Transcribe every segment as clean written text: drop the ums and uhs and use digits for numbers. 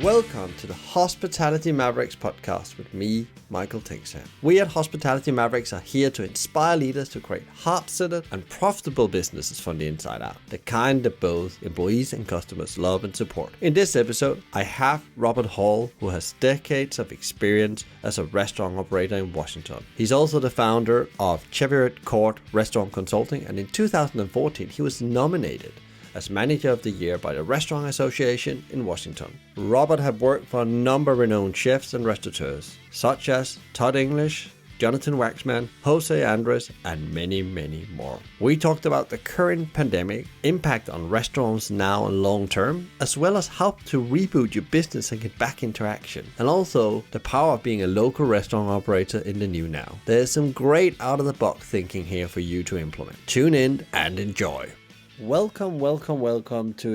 Welcome to the Hospitality Mavericks podcast with me, Michael Tingsam. We at Hospitality Mavericks are here to inspire leaders to create heart-centered and profitable businesses from the inside out, the kind that both employees and customers love and support. In this episode, I have Robert Hall, who has decades of experience as a restaurant operator in Washington. He's also the founder of Cheviot Court Restaurant Consulting, and in 2014, he was nominated as Manager of the Year by the Restaurant Association in Washington. Robert had worked for a number of renowned chefs and restaurateurs, such as Todd English, Jonathan Waxman, Jose Andres, and many, many more. We talked about the current pandemic, impact on restaurants now and long term, as well as how to reboot your business and get back into action, and also the power of being a local restaurant operator in the new now. There's some great out-of-the-box thinking here for you to implement. Tune in and enjoy. Welcome to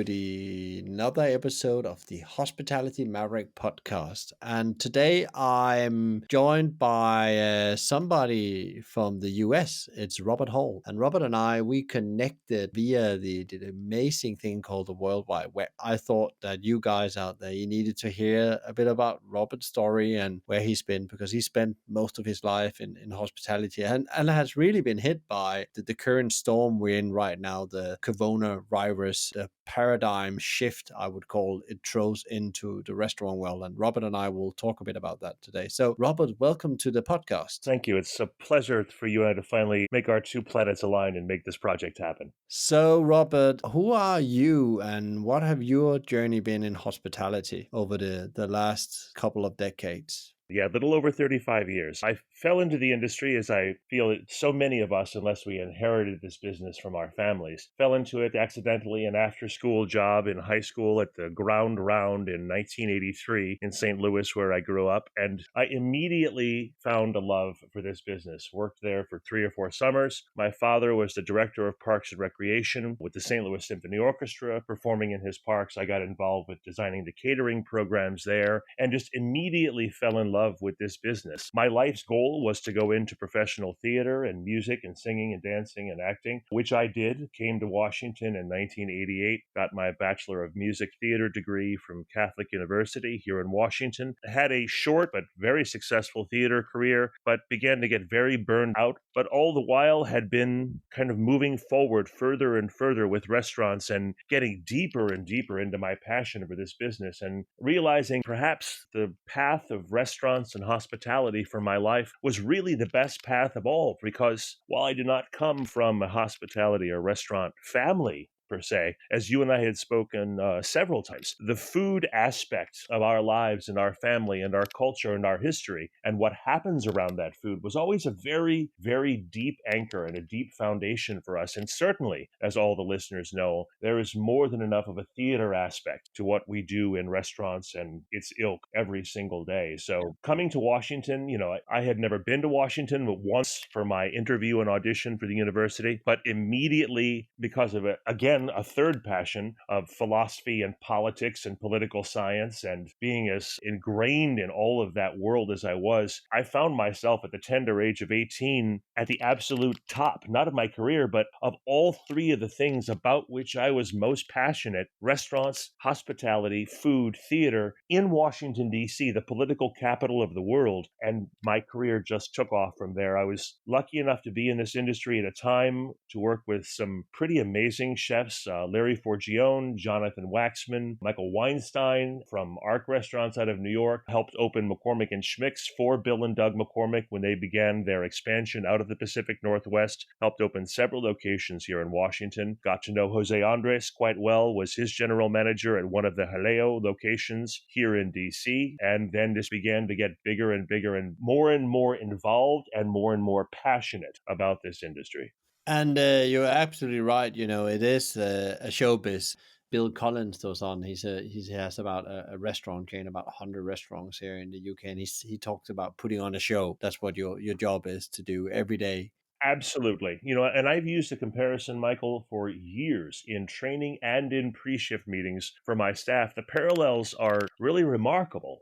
another episode of the Hospitality Maverick podcast. And today I'm joined by somebody from the US. It's Robert Hall. And Robert and I, we connected via the amazing thing called the World Wide Web. I thought that you guys out there, you needed to hear a bit about Robert's story and where he's been, because he spent most of his life in hospitality and has really been hit by the current storm we're in right now, the coronavirus, the paradigm shift, I would call it, throws into the restaurant world. And Robert and I will talk a bit about that today. So, Robert, welcome to the podcast. Thank you. It's a pleasure for you and I to finally make our two planets align and make this project happen. So, Robert, who are you and what have your journey been in hospitality over the last couple of decades? Yeah, a little over 35 years. I fell into the industry, as I feel so many of us, unless we inherited this business from our families, fell into it accidentally, an after-school job in high school at the Ground Round in 1983 in St. Louis, where I grew up. And I immediately found a love for this business. Worked there for 3 or 4 summers. My father was the director of Parks and Recreation with the St. Louis Symphony Orchestra, performing in his parks. I got involved with designing the catering programs there and just immediately fell in love with this business. My life's goal was to go into professional theater and music and singing and dancing and acting, which I did. Came to Washington in 1988, got my Bachelor of Music Theater degree from Catholic University here in Washington. Had a short but very successful theater career, but began to get very burned out. But all the while had been kind of moving forward further and further with restaurants and getting deeper and deeper into my passion for this business and realizing perhaps the path of restaurants and hospitality for my life was really the best path of all, because while I did not come from a hospitality or restaurant family per se, as you and I had spoken several times, the food aspect of our lives and our family and our culture and our history and what happens around that food was always a very, very deep anchor and a deep foundation for us. And certainly, as all the listeners know, there is more than enough of a theater aspect to what we do in restaurants and its ilk every single day. So coming to Washington, I had never been to Washington but once for my interview and audition for the university, but immediately, because of it, again, a third passion of philosophy and politics and political science, and being as ingrained in all of that world as I was, I found myself at the tender age of 18 at the absolute top, not of my career, but of all 3 of the things about which I was most passionate: restaurants, hospitality, food, theater, in Washington, D.C., the political capital of the world. And my career just took off from there. I was lucky enough to be in this industry at a time to work with some pretty amazing chefs, Larry Forgione, Jonathan Waxman, Michael Weinstein from Arc Restaurants out of New York, helped open McCormick and Schmick's for Bill and Doug McCormick when they began their expansion out of the Pacific Northwest, helped open several locations here in Washington, got to know Jose Andres quite well, was his general manager at one of the Jaleo locations here in DC, and then just began to get bigger and bigger and more involved and more passionate about this industry. And you're absolutely right. It is a showbiz. Bill Collins goes on. He has about a restaurant chain, about 100 restaurants here in the UK, and he talks about putting on a show. That's what your job is to do every day. Absolutely. And I've used a comparison, Michael, for years in training and in pre-shift meetings for my staff. The parallels are really remarkable.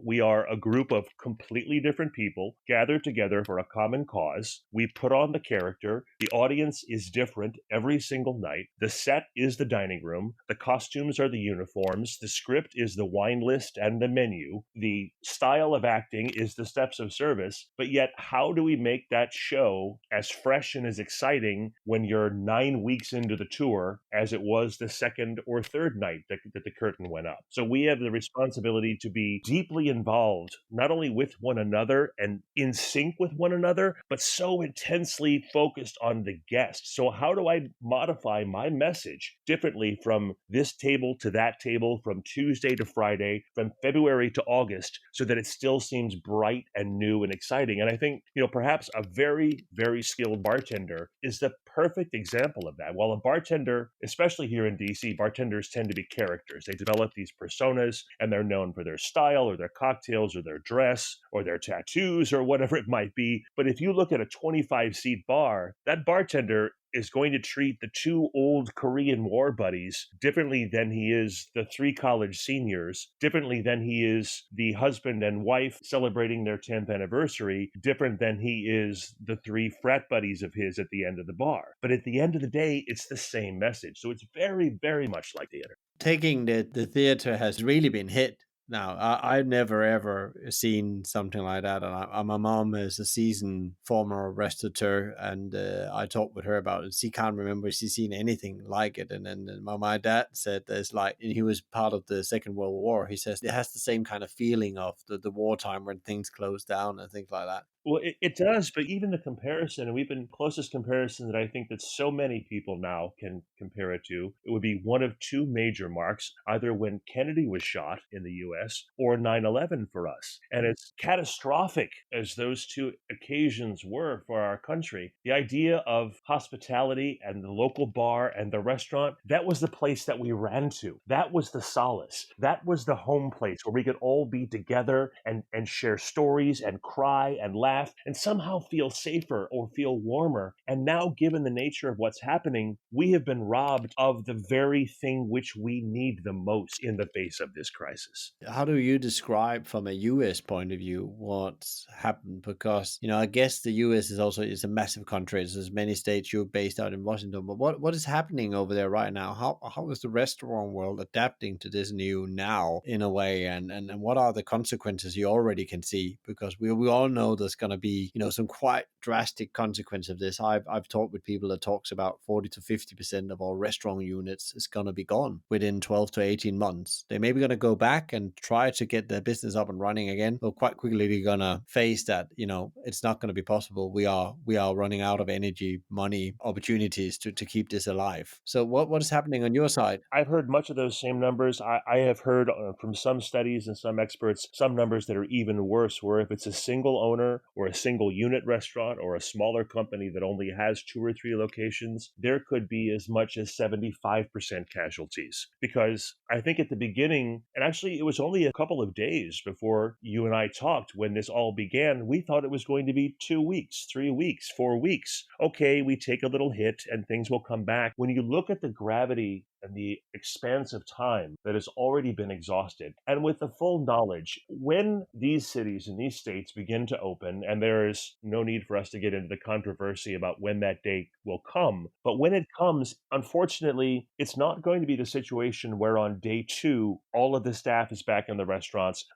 We are a group of completely different people gathered together for a common cause. We put on the character. The audience is different every single night. The set is the dining room. The costumes are the uniforms. The script is the wine list and the menu. The style of acting is the steps of service. But yet, how do we make that show as fresh and as exciting when you're 9 weeks into the tour as it was the second or third night that the curtain went up? So we have the responsibility to be deeply involved, not only with one another and in sync with one another, but so intensely focused on the guest. So how do I modify my message differently from this table to that table, from Tuesday to Friday, from February to August, so that it still seems bright and new and exciting? And I think, perhaps a very, very skilled bartender is the perfect example of that. While a bartender, especially here in DC, bartenders tend to be characters. They develop these personas and they're known for their style or their cocktails or their dress or their tattoos or whatever it might be. But if you look at a 25-seat bar, that bartender is going to treat the two old Korean War buddies differently than he is the three college seniors, differently than he is the husband and wife celebrating their 10th anniversary, different than he is the three frat buddies of his at the end of the bar. But at the end of the day, it's the same message. So it's very, very much like theater. Taking the theater has really been hit. Now, I've never ever seen something like that. And my mom is a seasoned former restaurateur, and I talked with her about it. She can't remember she's seen anything like it. And then my dad said there's like, and he was part of the Second World War. He says it has the same kind of feeling of the wartime when things close down and things like that. Well, it does, but even the comparison, and we've been closest comparison that I think that so many people now can compare it to, it would be one of two major marks, either when Kennedy was shot in the US or 9/11 for us. And it's catastrophic as those two occasions were for our country. The idea of hospitality and the local bar and the restaurant, that was the place that we ran to. That was the solace. That was the home place where we could all be together and share stories and cry and laugh and somehow feel safer or feel warmer. And now, given the nature of what's happening, we have been robbed of the very thing which we need the most in the face of this crisis. How do you describe from a US point of view what's happened? Because, I guess the US is a massive country. There's many states. You're based out in Washington, but what is happening over there right now? How is the restaurant world adapting to this new now in a way? And what are the consequences you already can see? Because we all know there's going to be, some quite drastic consequence of this. I've talked with people that talks about 40 to 50% of all restaurant units is going to be gone within 12 to 18 months. They may be going to go back and try to get their business up and running again, but quite quickly they're going to face that, it's not going to be possible. We are running out of energy, money, opportunities to keep this alive. So what is happening on your side? I've heard much of those same numbers. I have heard from some studies and some experts, some numbers that are even worse, where if it's a single owner or a single unit restaurant or a smaller company that only has 2 or 3 locations, there could be as much as 75% casualties. Because I think at the beginning, and actually it was only a couple of days before you and I talked when this all began, we thought it was going to be 2 weeks, 3 weeks, 4 weeks. Okay, we take a little hit and things will come back. When you look at the gravity and the expanse of time that has already been exhausted, and with the full knowledge, when these cities and these states begin to open, and there is no need for us to get into the controversy about when that date will come, but when it comes, unfortunately, it's not going to be the situation where on day 2, all of the staff is back in the restaurants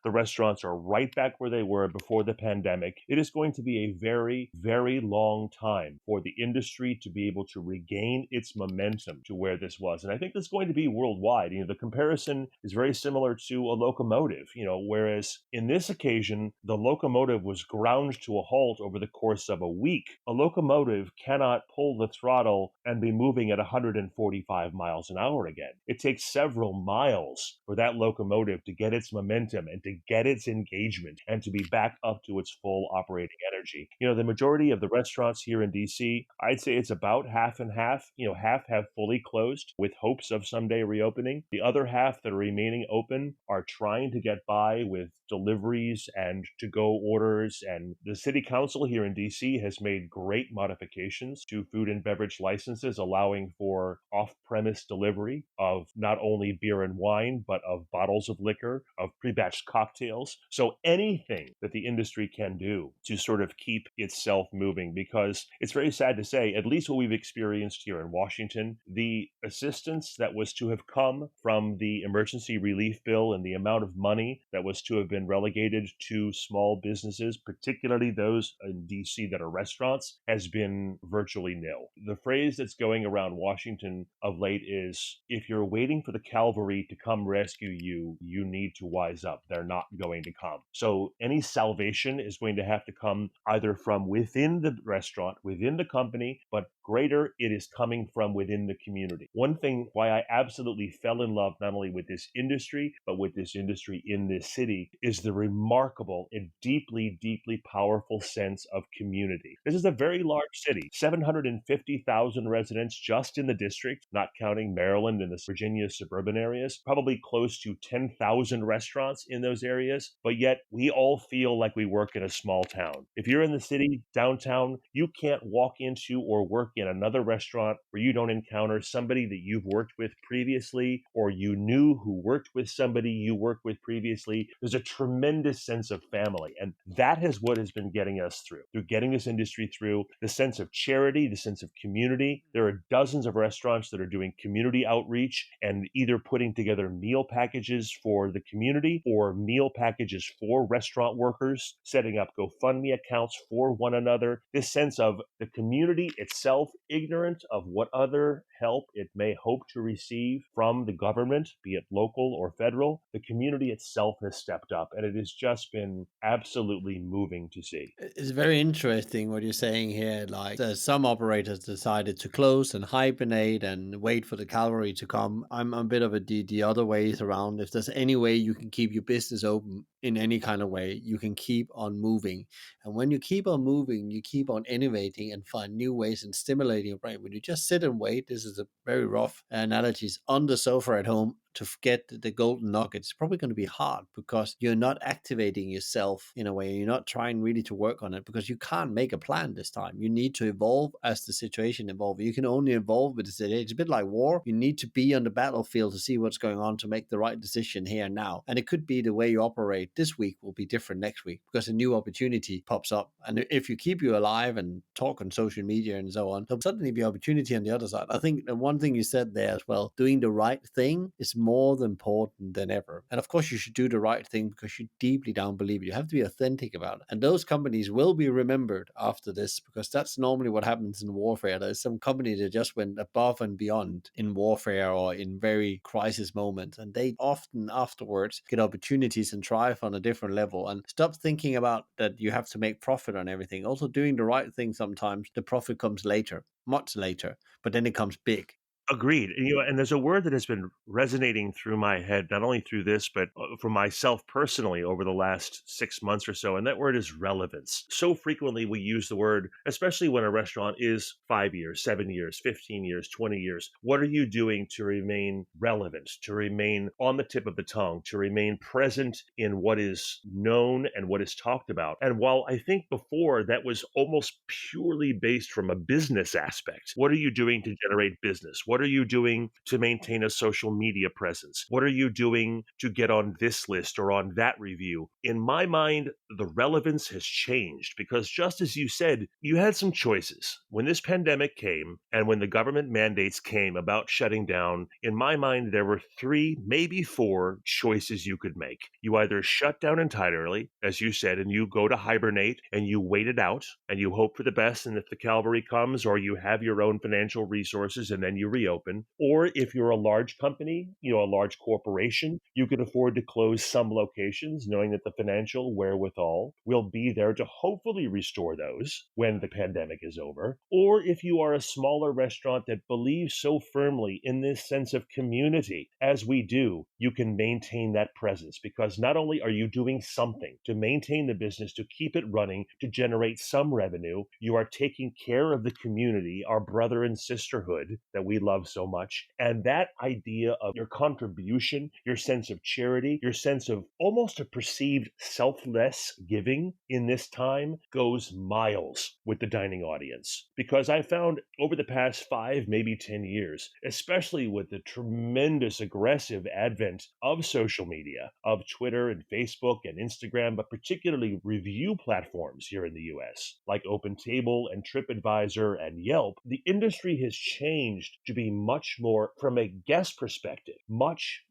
are right back where they were before the pandemic. It is going to be a very, very long time for the industry to be able to regain its momentum to where this was. And I think that's going to be worldwide. The comparison is very similar to a locomotive, whereas in this occasion, the locomotive was ground to a halt over the course of a week. A locomotive cannot pull the throttle and be moving at 145 miles an hour again. It takes several miles for that locomotive to get its momentum and to get its engagement and to be back up to its full operating energy. The majority of the restaurants here in DC, I'd say it's about half and half. Half have fully closed with hope hopes of someday reopening. The other half that are remaining open are trying to get by with deliveries and to-go orders. And the city council here in DC has made great modifications to food and beverage licenses, allowing for off-premise delivery of not only beer and wine, but of bottles of liquor, of pre-batched cocktails. So anything that the industry can do to sort of keep itself moving, because it's very sad to say, at least what we've experienced here in Washington, the assistance that was to have come from the emergency relief bill and the amount of money that was to have been relegated to small businesses, particularly those in DC that are restaurants, has been virtually nil. The phrase that's going around Washington of late is, if you're waiting for the cavalry to come rescue you, you need to wise up. They're not going to come. So any salvation is going to have to come either from within the restaurant, within the company, but greater, it is coming from within the community. One thing why I absolutely fell in love not only with this industry, but with this industry in this city is the remarkable and deeply, deeply powerful sense of community. This is a very large city, 750,000 residents just in the district, not counting Maryland and the Virginia suburban areas, probably close to 10,000 restaurants in those areas, but yet we all feel like we work in a small town. If you're in the city, downtown, you can't walk into or work in another restaurant where you don't encounter somebody that you've worked with previously, or you knew who worked with somebody you worked with previously. There's a tremendous sense of family, and that is what has been getting us through getting this industry through, the sense of charity, the sense of community. There are dozens of restaurants that are doing community outreach and either putting together meal packages for the community or meal packages for restaurant workers, setting up GoFundMe accounts for one another. This sense of the community itself, ignorant of what other help it may hope to receive from the government, be it local or federal, the community itself has stepped up, and it has just been absolutely moving to see. It's very interesting what you're saying here. Like, some operators decided to close and hibernate and wait for the cavalry to come. I'm a bit of the other ways around. If there's any way you can keep your business open in any kind of way, you can keep on moving. And when you keep on moving, you keep on innovating and find new ways and stimulating your brain. When you just sit and wait, this is a very rough analogy, on the sofa at home to get the golden nuggets, it's probably going to be hard because you're not activating yourself in a way. You're not trying really to work on it because you can't make a plan this time. You need to evolve as the situation evolves. You can only evolve with the situation. It's a bit like war. You need to be on the battlefield to see what's going on to make the right decision here and now. And it could be the way you operate this week will be different next week because a new opportunity pops up. And if you keep you alive and talk on social media and so on, there'll suddenly be opportunity on the other side. I think the one thing you said there as well, doing the right thing is more important than ever. And of course, you should do the right thing because you deeply down believe it. You have to be authentic about it. And those companies will be remembered after this because that's normally what happens in warfare. There's some company that just went above and beyond in warfare or in very crisis moments. And they often afterwards get opportunities and thrive on a different level. And stop thinking about that you have to make profit on everything. Also doing the right thing sometimes, the profit comes later, much later, but then it comes big. Agreed. And there's a word that has been resonating through my head, not only through this, but for myself personally over the last 6 months or so. And that word is relevance. So frequently we use the word, especially when a restaurant is 5 years, 7 years, 15 years, 20 years. What are you doing to remain relevant, to remain on the tip of the tongue, to remain present in what is known and what is talked about? And while I think before that was almost purely based from a business aspect, what are you doing to generate business? What are you doing to maintain a social media presence? What are you doing to get on this list or on that review? In my mind, the relevance has changed because just as you said, you had some choices. When this pandemic came and when the government mandates came about shutting down, in my mind, there were 3, maybe 4 choices you could make. You either shut down entirely, as you said, and you go to hibernate and you wait it out and you hope for the best. And if the cavalry comes, or you have your own financial resources and then you reopen. Or if you're a large company, a large corporation, you can afford to close some locations, knowing that the financial wherewithal will be there to hopefully restore those when the pandemic is over. Or if you are a smaller restaurant that believes so firmly in this sense of community, as we do, you can maintain that presence because not only are you doing something to maintain the business, to keep it running, to generate some revenue, you are taking care of the community, our brother and sisterhood that we love love so much. And that idea of your contribution, your sense of charity, your sense of almost a perceived selfless giving in this time goes miles with the dining audience. Because I found over the past 5, maybe 10 years, especially with the tremendous aggressive advent of social media, of Twitter and Facebook and Instagram, but particularly review platforms here in the US, like OpenTable and TripAdvisor and Yelp, the industry has changed to be much more, from a guest perspective, much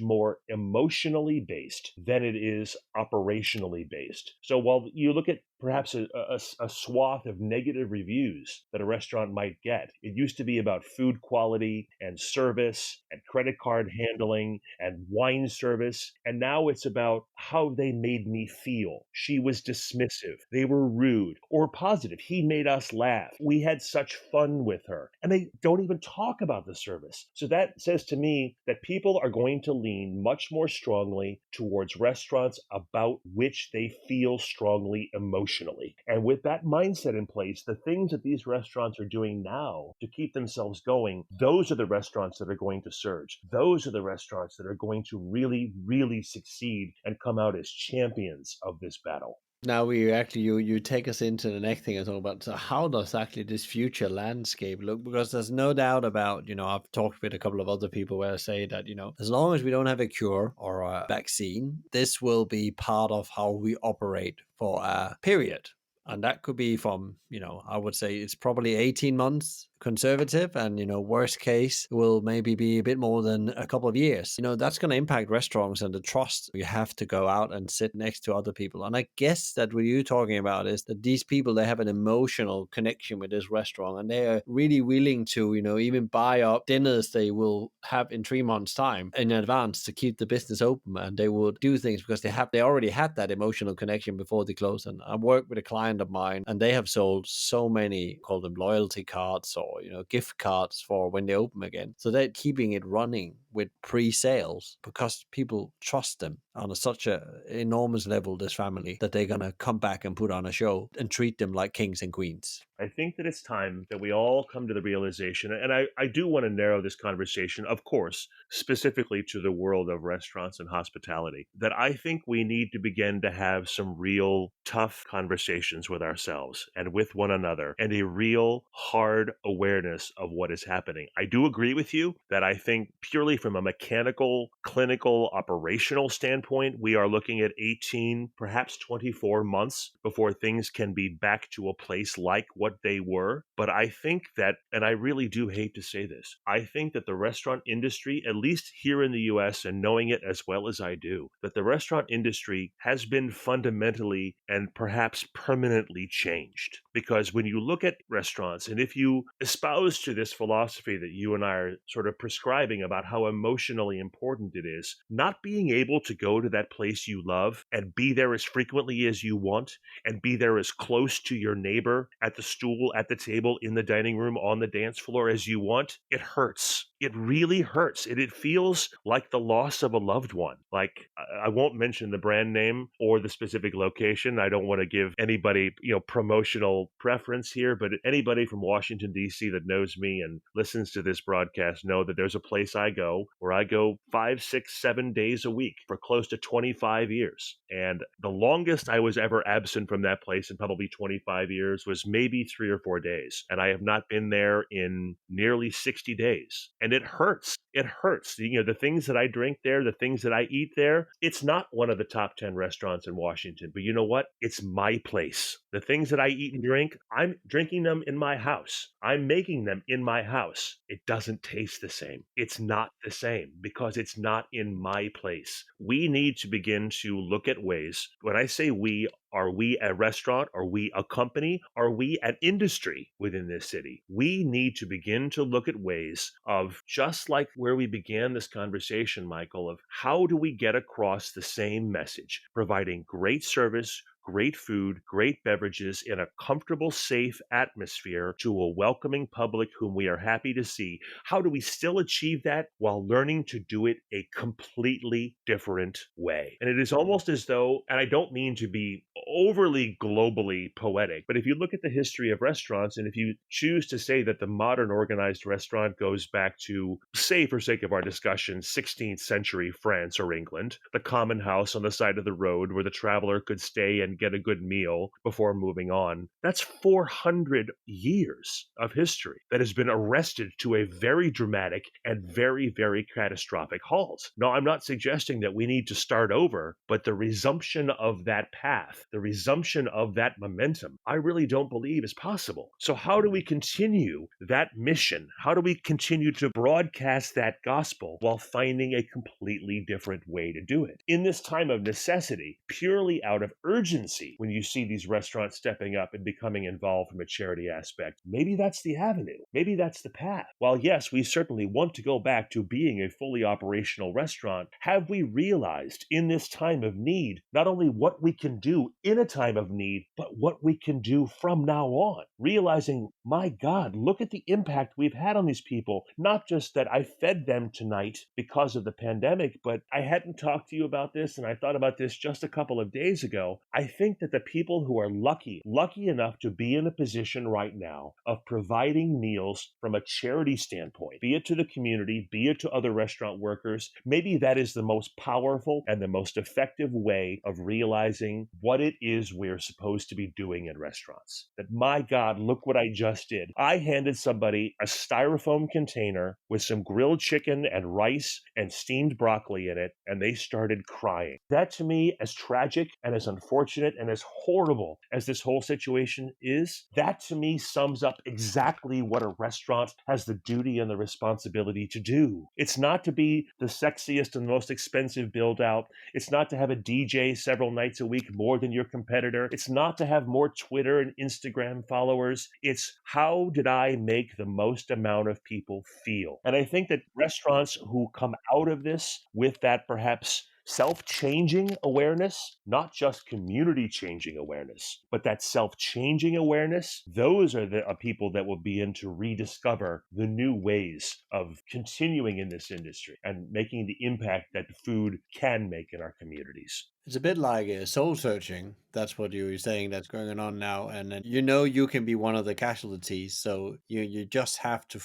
more emotionally based than it is operationally based. So while you look at perhaps a swath of negative reviews that a restaurant might get, it used to be about food quality and service and credit card handling and wine service. And now it's about how they made me feel. She was dismissive. They were rude. Or positive. He made us laugh. We had such fun with her. And they don't even talk about the service. So that says to me that people are going to lean much more strongly towards restaurants about which they feel strongly emotionally. And with that mindset in place, the things that these restaurants are doing now to keep themselves going, those are the restaurants that are going to surge. Those are the restaurants that are going to really, really succeed and come out as champions of this battle. Now we actually you take us into the next thing I talk about. So how does actually this future landscape look? Because there's no doubt about, I've talked with a couple of other people where I say that, as long as we don't have a cure or a vaccine, this will be part of how we operate for a period. And that could be from, I would say it's probably 18 months conservative, and worst case will maybe be a bit more than a couple of years. That's going to impact restaurants and the trust. You have to go out and sit next to other people, and I guess that what you're talking about is that these people, they have an emotional connection with this restaurant, and they are really willing to even buy up dinners they will have in 3 months time in advance to keep the business open, and they will do things because they already had that emotional connection before they close. And I worked with a client of mine, and they have sold so many, call them loyalty cards or gift cards for when they open again. So they're keeping it running with pre-sales because people trust them on such a enormous level, this family, that they're going to come back and put on a show and treat them like kings and queens. I think that it's time that we all come to the realization, and I do want to narrow this conversation, of course, specifically to the world of restaurants and hospitality, that I think we need to begin to have some real tough conversations with ourselves and with one another, and a real hard awareness of what is happening. I do agree with you that I think purely from a mechanical, clinical, operational standpoint, we are looking at 18, perhaps 24 months before things can be back to a place like what they were. But I think that, and I really do hate to say this, I think that the restaurant industry, at least here in the US and knowing it as well as I do, that the restaurant industry has been fundamentally and perhaps permanently changed. Because when you look at restaurants, and if you espouse to this philosophy that you and I are sort of prescribing about how emotionally important it is, not being able to go to that place you love and be there as frequently as you want and be there as close to your neighbor at the stool, at the table, in the dining room, on the dance floor as you want, it hurts. It really hurts. It feels like the loss of a loved one. Like, I won't mention the brand name or the specific location. I don't want to give anybody, promotional preference here, but anybody from Washington, D.C. that knows me and listens to this broadcast know that there's a place I go where I go 5, 6, 7 days a week for close to 25 years. And the longest I was ever absent from that place in probably 25 years was maybe 3 or 4 days. And I have not been there in nearly 60 days. And it hurts. It hurts. The things that I drink there, the things that I eat there, it's not one of the top 10 restaurants in Washington. But you know what? It's my place. The things that I eat and drink, I'm drinking them in my house. I'm making them in my house. It doesn't taste the same. It's not the same because it's not in my place. We need to begin to look at ways. When I say we, are we a restaurant? Are we a company? Are we an industry within this city? We need to begin to look at ways of, just like where we began this conversation, Michael, of how do we get across the same message, providing great service, great food, great beverages in a comfortable, safe atmosphere to a welcoming public whom we are happy to see. How do we still achieve that while learning to do it a completely different way? And it is almost as though, and I don't mean to be overly globally poetic, but if you look at the history of restaurants, and if you choose to say that the modern organized restaurant goes back to, say for sake of our discussion, 16th century France or England, the common house on the side of the road where the traveler could stay and get a good meal before moving on, that's 400 years of history that has been arrested to a very dramatic and very, very catastrophic halt. No, I'm not suggesting that we need to start over, but the resumption of that path, the resumption of that momentum, I really don't believe is possible. So how do we continue that mission? How do we continue to broadcast that gospel while finding a completely different way to do it? In this time of necessity, purely out of urgency, when you see these restaurants stepping up and becoming involved from a charity aspect, maybe that's the avenue. Maybe that's the path. While yes, we certainly want to go back to being a fully operational restaurant, have we realized in this time of need not only what we can do in a time of need, but what we can do from now on? Realizing, my God, look at the impact we've had on these people. Not just that I fed them tonight because of the pandemic, but I hadn't talked to you about this, and I thought about this just a couple of days ago. I think that the people who are lucky enough to be in a position right now of providing meals from a charity standpoint, be it to the community, be it to other restaurant workers, maybe that is the most powerful and the most effective way of realizing what it is we're supposed to be doing in restaurants. That, my God, look what I just did. I handed somebody a styrofoam container with some grilled chicken and rice and steamed broccoli in it, and they started crying. That, to me, as tragic and as unfortunate and as horrible as this whole situation is, that to me sums up exactly what a restaurant has the duty and the responsibility to do. It's not to be the sexiest and most expensive build out. It's not to have a DJ several nights a week more than your competitor. It's not to have more Twitter and Instagram followers. It's how did I make the most amount of people feel? And I think that restaurants who come out of this with that perhaps self-changing awareness, not just community-changing awareness, but that self-changing awareness, those are the people that will begin to rediscover the new ways of continuing in this industry and making the impact that food can make in our communities. It's a bit like soul searching. That's what you're saying that's going on now. And then, you can be one of the casualties. So you just have to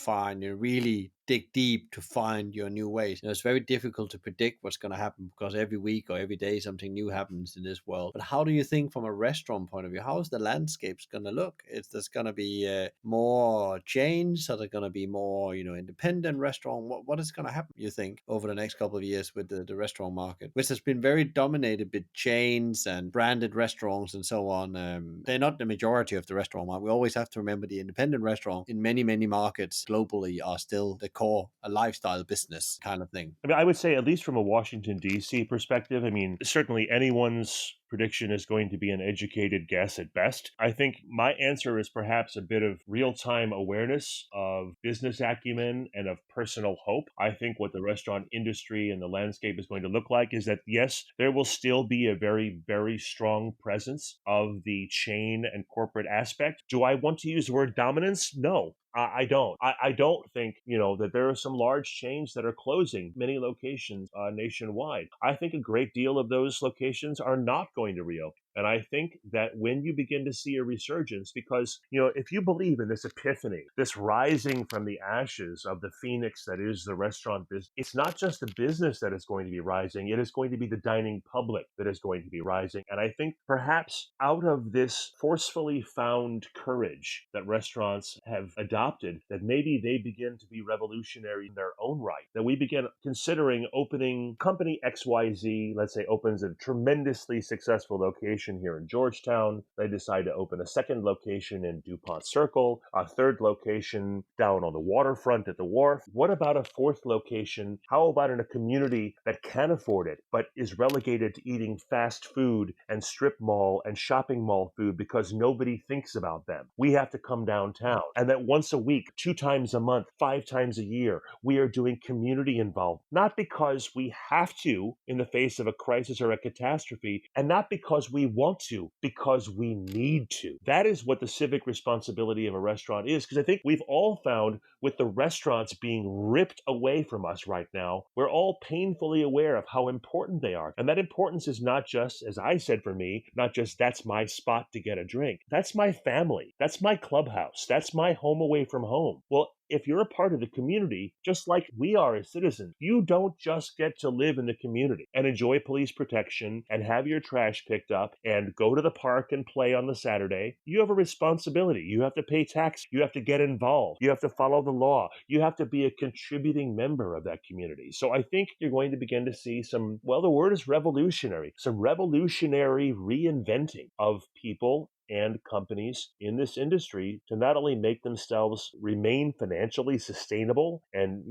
really dig deep to find your new ways. It's very difficult to predict what's going to happen because every week or every day something new happens in this world. But how do you think from a restaurant point of view, how is the landscapes going to look? Is there's going to be more chains? Are there going to be more, independent restaurant? What is going to happen, you think, over the next couple of years with the restaurant market, which has been very dominated by chains and branded restaurants and so on? They're not the majority of the restaurant market. We always have to remember the independent restaurant in many, many markets globally are still the core, a lifestyle business kind of thing. I mean, I would say, at least from a Washington, D.C. perspective, I mean, certainly anyone's prediction is going to be an educated guess at best. I think my answer is perhaps a bit of real-time awareness of business acumen and of personal hope. I think what the restaurant industry and the landscape is going to look like is that, yes, there will still be a very, very strong presence of the chain and corporate aspect. Do I want to use the word dominance? No. I don't. I don't think, that there are some large chains that are closing many locations nationwide. I think a great deal of those locations are not going to reopen. And I think that when you begin to see a resurgence, because, if you believe in this epiphany, this rising from the ashes of the phoenix that is the restaurant business, it's not just the business that is going to be rising, it is going to be the dining public that is going to be rising. And I think perhaps out of this forcefully found courage that restaurants have adopted, that maybe they begin to be revolutionary in their own right, that we begin considering opening company XYZ, let's say, opens a tremendously successful location here in Georgetown. They decide to open a second location in DuPont Circle, a third location down on the waterfront at the wharf. What about a fourth location? How about in a community that can afford it, but is relegated to eating fast food and strip mall and shopping mall food because nobody thinks about them? We have to come downtown. And that once a week, 2 times a month, 5 times a year, we are doing community involved. Not because we have to in the face of a crisis or a catastrophe, and not because we want to because we need to. That is what the civic responsibility of a restaurant is, because I think we've all found with the restaurants being ripped away from us right now, we're all painfully aware of how important they are. And that importance is not just, as I said for me, not just that's my spot to get a drink. That's my family. That's my clubhouse. That's my home away from home. Well, if you're a part of the community, just like we are as citizens, you don't just get to live in the community and enjoy police protection and have your trash picked up and go to the park and play on the Saturday. You have a responsibility. You have to pay tax. You have to get involved. You have to follow the law. You have to be a contributing member of that community. So I think you're going to begin to see some, well, the word is revolutionary, some revolutionary reinventing of people and companies in this industry to not only make themselves remain financially sustainable and,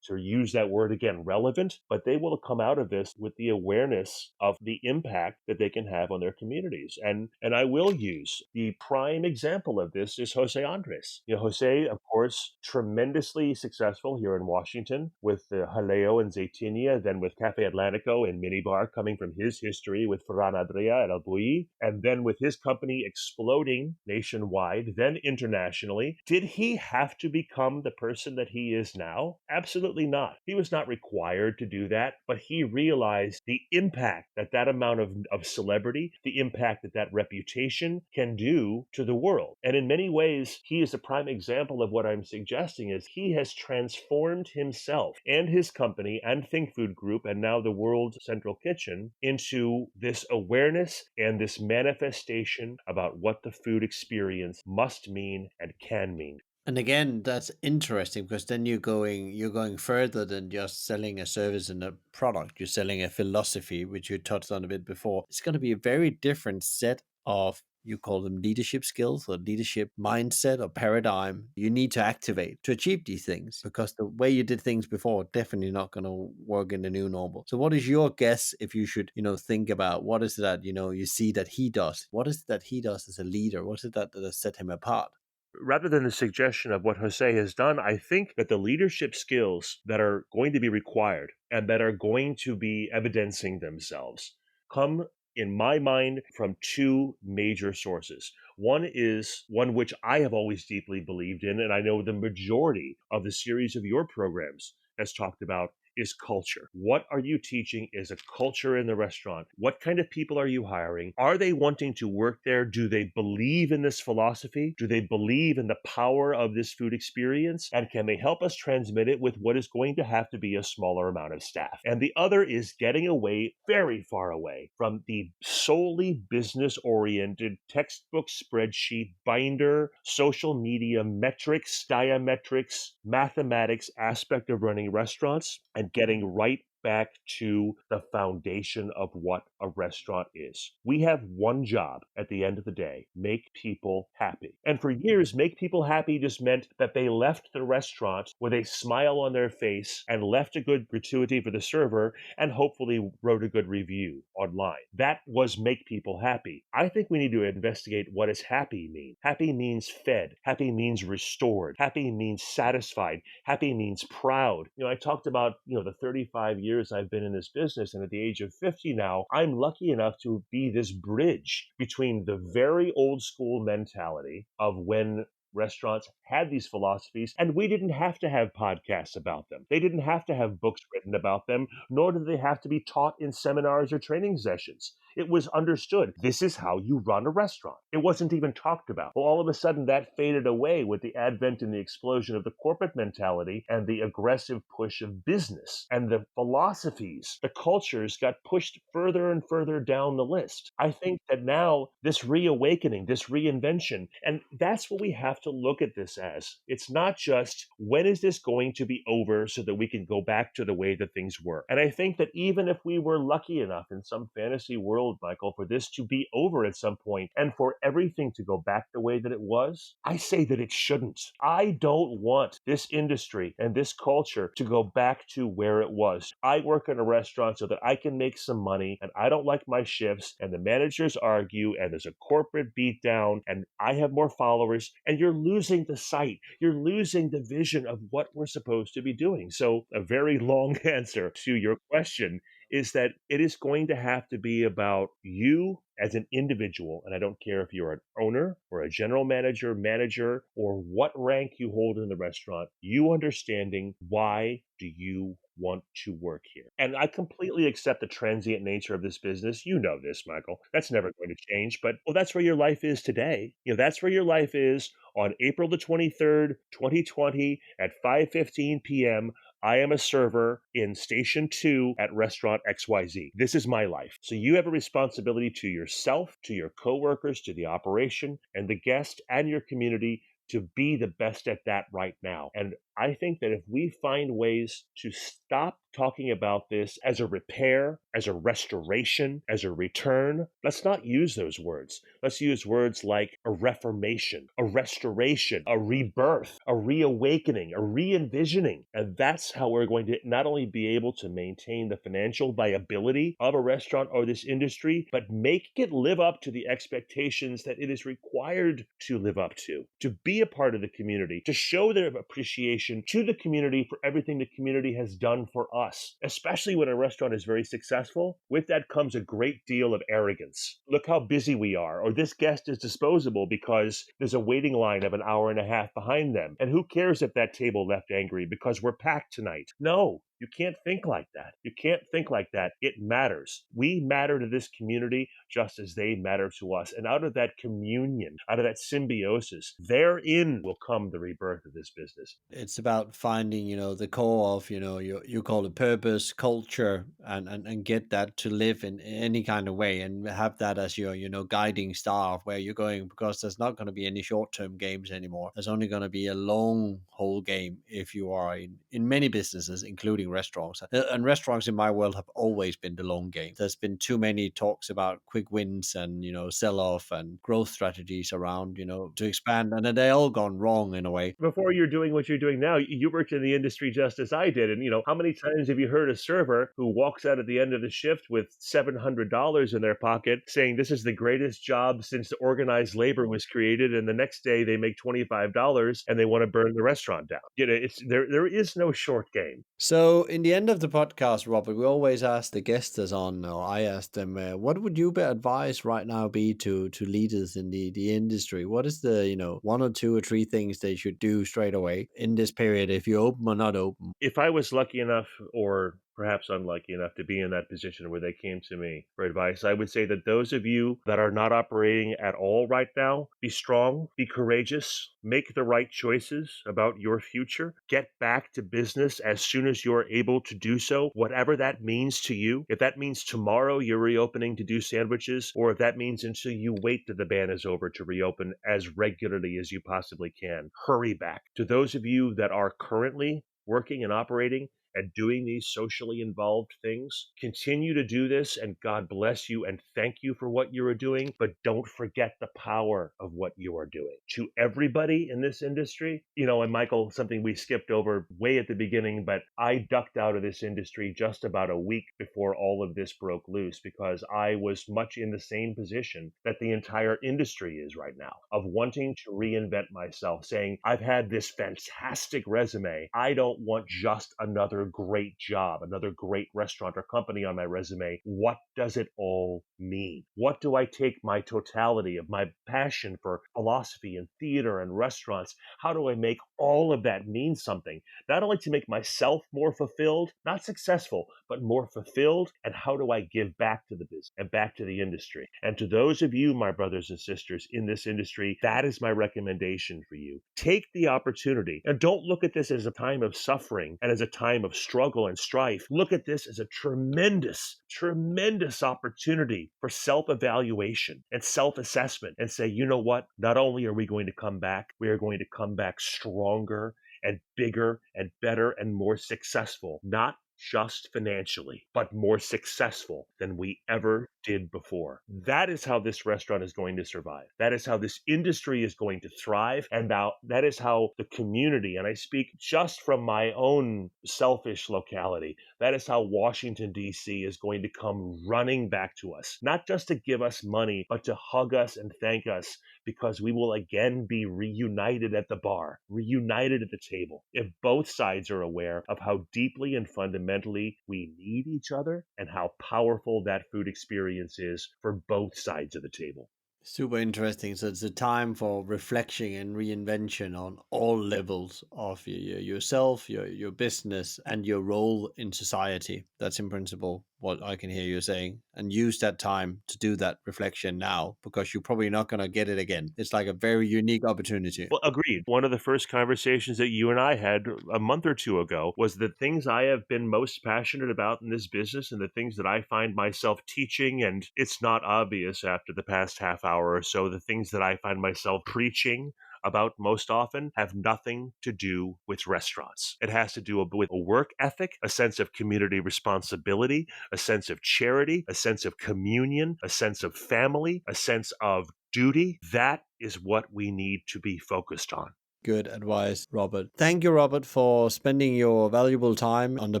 to use that word again, relevant, but they will come out of this with the awareness of the impact that they can have on their communities. And I will use the prime example of this is Jose Andres. Jose, of course, tremendously successful here in Washington with the Jaleo and Zaytinya, then with Cafe Atlantico and Minibar coming from his history with Ferran Adria at El Bulli, and then with his company exploding nationwide, then internationally. Did he have to become the person that he is now? Absolutely not. He was not required to do that, but he realized the impact that amount of celebrity, the impact that reputation can do to the world. And in many ways, he is a prime example of what I'm suggesting is he has transformed himself and his company and Think Food Group and now the World Central Kitchen into this awareness and this manifestation about what the food experience must mean and can mean. And again, that's interesting because then you're going further than just selling a service and a product. You're selling a philosophy, which you touched on a bit before. It's going to be a very different set of, you call them leadership skills or leadership mindset or paradigm you need to activate to achieve these things, because the way you did things before definitely not going to work in the new normal. So what is your guess if you should, think about what is that, you see that he does? What is it that he does as a leader? What is it that has set him apart? Rather than the suggestion of what Jose has done, I think that the leadership skills that are going to be required and that are going to be evidencing themselves come, in my mind, from two major sources. One is one which I have always deeply believed in, and I know the majority of the series of your programs has talked about, is culture. What are you teaching is a culture in the restaurant? What kind of people are you hiring? Are they wanting to work there? Do they believe in this philosophy? Do they believe in the power of this food experience? And can they help us transmit it with what is going to have to be a smaller amount of staff? And the other is getting away, very far away, from the solely business-oriented textbook spreadsheet, binder, social media metrics, diametrics, mathematics aspect of running restaurants, and getting right back to the foundation of what a restaurant is. We have one job at the end of the day: make people happy. And for years, make people happy just meant that they left the restaurant with a smile on their face and left a good gratuity for the server and hopefully wrote a good review online. That was make people happy. I think we need to investigate what does happy mean. Happy means fed. Happy means restored. Happy means satisfied. Happy means proud. I talked about, the 35 years I've been in this business, and at the age of 50 now, I'm lucky enough to be this bridge between the very old school mentality of when restaurants had these philosophies, and we didn't have to have podcasts about them. They didn't have to have books written about them, nor did they have to be taught in seminars or training sessions. It was understood. This is how you run a restaurant. It wasn't even talked about. Well, all of a sudden that faded away with the advent and the explosion of the corporate mentality and the aggressive push of business. And the philosophies, the cultures got pushed further and further down the list. I think that now this reawakening, this reinvention, and that's what we have to look at this as. It's not just when is this going to be over so that we can go back to the way that things were. And I think that even if we were lucky enough in some fantasy world, Michael, for this to be over at some point and for everything to go back the way that it was, I say that it shouldn't. I don't want this industry and this culture to go back to where it was. I work in a restaurant so that I can make some money, and I don't like my shifts, and the managers argue, and there's a corporate beatdown, and I have more followers, and you're losing the sight. You're losing the vision of what we're supposed to be doing. So a very long answer to your question is that it is going to have to be about you as an individual, and I don't care if you're an owner or a general manager, or what rank you hold in the restaurant, you understanding why do you want to work here. And I completely accept the transient nature of this business. You know this, Michael. That's never going to change, but well, that's where your life is today. That's where your life is on April the 23rd, 2020 at 5:15 p.m. I am a server in Station 2 at Restaurant XYZ. This is my life. So you have a responsibility to yourself, to your coworkers, to the operation, and the guest and your community to be the best at that right now. And I think that if we find ways to stop talking about this as a repair, as a restoration, as a return, let's not use those words. Let's use words like a reformation, a restoration, a rebirth, a reawakening, a re-envisioning. And that's how we're going to not only be able to maintain the financial viability of a restaurant or this industry, but make it live up to the expectations that it is required to live up to be a part of the community, to show their appreciation to the community for everything the community has done for us, especially when a restaurant is very successful. With that comes a great deal of arrogance. Look how busy we are, or this guest is disposable because there's a waiting line of an hour and a half behind them. And who cares if that table left angry because we're packed tonight? No. You can't think like that. You can't think like that. It matters. We matter to this community just as they matter to us. And out of that communion, out of that symbiosis, therein will come the rebirth of this business. It's about finding, the core of, you call it purpose, culture, and get that to live in any kind of way and have that as your, guiding star of where you're going, because there's not going to be any short-term games anymore. There's only going to be a long haul game if you are in many businesses, including restaurants. And restaurants in my world have always been the long game. There's been too many talks about quick wins and, sell off and growth strategies around, to expand. And then they all gone wrong in a way. Before you're doing what you're doing now, you worked in the industry just as I did. And, how many times have you heard a server who walks out at the end of the shift with $700 in their pocket saying this is the greatest job since organized labor was created, and the next day they make $25 and they want to burn the restaurant down? There is no short game. So in the end of the podcast, Robert, we always ask the guests on, or I ask them, what would your advice right now be to leaders in the industry? What is the, one or two or three things they should do straight away in this period, if you're open or not open? If I was lucky enough, or perhaps unlucky enough, to be in that position where they came to me for advice, I would say that those of you that are not operating at all right now, be strong, be courageous, make the right choices about your future, get back to business as soon as you're able to do so, whatever that means to you. If that means tomorrow you're reopening to do sandwiches, or if that means until you wait till the ban is over to reopen as regularly as you possibly can, hurry back. To those of you that are currently working and operating and doing these socially involved things, continue to do this, and God bless you and thank you for what you are doing, but don't forget the power of what you are doing. To everybody in this industry, and Michael, something we skipped over way at the beginning, but I ducked out of this industry just about a week before all of this broke loose, because I was much in the same position that the entire industry is right now, of wanting to reinvent myself, saying, I've had this fantastic resume. I don't want just another great job, another great restaurant or company on my resume. What does it all mean? What do I take my totality of my passion for philosophy and theater and restaurants? How do I make all of that mean something? Not only to make myself more fulfilled, not successful, but more fulfilled. And how do I give back to the business and back to the industry? And to those of you, my brothers and sisters in this industry, that is my recommendation for you. Take the opportunity, and don't look at this as a time of suffering and as a time of struggle and strife. Look at this as a tremendous, tremendous opportunity for self-evaluation and self-assessment, and say, you know what? Not only are we going to come back, we are going to come back stronger and bigger and better and more successful, not just financially, but more successful than we ever did before. That is how this restaurant is going to survive. That is how this industry is going to thrive. And now that is how the community, and I speak just from my own selfish locality, that is how Washington, D.C. is going to come running back to us, not just to give us money, but to hug us and thank us because we will again be reunited at the bar, reunited at the table, if both sides are aware of how deeply and fundamentally we need each other and how powerful that food experience is for both sides of the table. Super interesting. So it's a time for reflection and reinvention on all levels of yourself, your business, and your role in society. That's in principle what I can hear you saying. And use that time to do that reflection now, because you're probably not going to get it again. It's like a very unique opportunity. Well, agreed. One of the first conversations that you and I had a month or two ago was the things I have been most passionate about in this business and the things that I find myself teaching. And it's not obvious after the past half hour or so, the things that I find myself preaching about most often have nothing to do with restaurants. It has to do with a work ethic, a sense of community responsibility, a sense of charity, a sense of communion, a sense of family, a sense of duty. That is what we need to be focused on. Good advice, Robert. Thank you, Robert, for spending your valuable time on the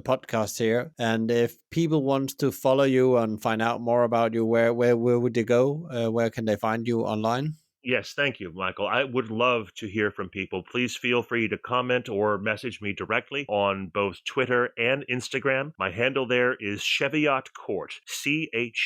podcast here. And if people want to follow you and find out more about you, where would they go? Where can they find you online? Yes, thank you, Michael. I would love to hear from people. Please feel free to comment or message me directly on both Twitter and Instagram. My handle there is Cheviot Court, CheviotCourt.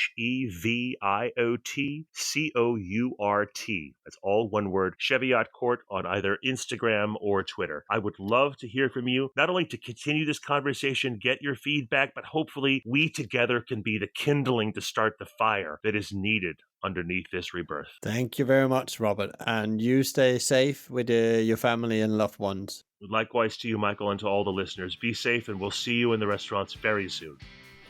That's all one word, Cheviot Court, on either Instagram or Twitter. I would love to hear from you, not only to continue this conversation, get your feedback, but hopefully we together can be the kindling to start the fire that is needed underneath this rebirth. Thank you very much, Robert. And you stay safe with your family and loved ones. Likewise to you, Michael, and to all the listeners. Be safe, and we'll see you in the restaurants very soon.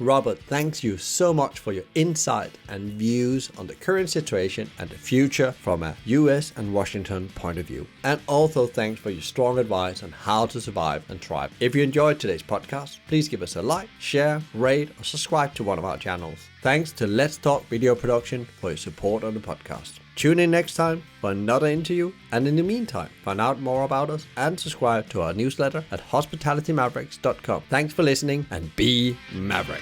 Robert, thanks you so much for your insight and views on the current situation and the future from a US and Washington point of view. And also thanks for your strong advice on how to survive and thrive. If you enjoyed today's podcast, please give us a like, share, rate, or subscribe to one of our channels. Thanks to Let's Talk Video Production for your support on the podcast. Tune in next time for another interview, and in the meantime, find out more about us and subscribe to our newsletter at hospitalitymavericks.com. Thanks for listening, and be Maverick.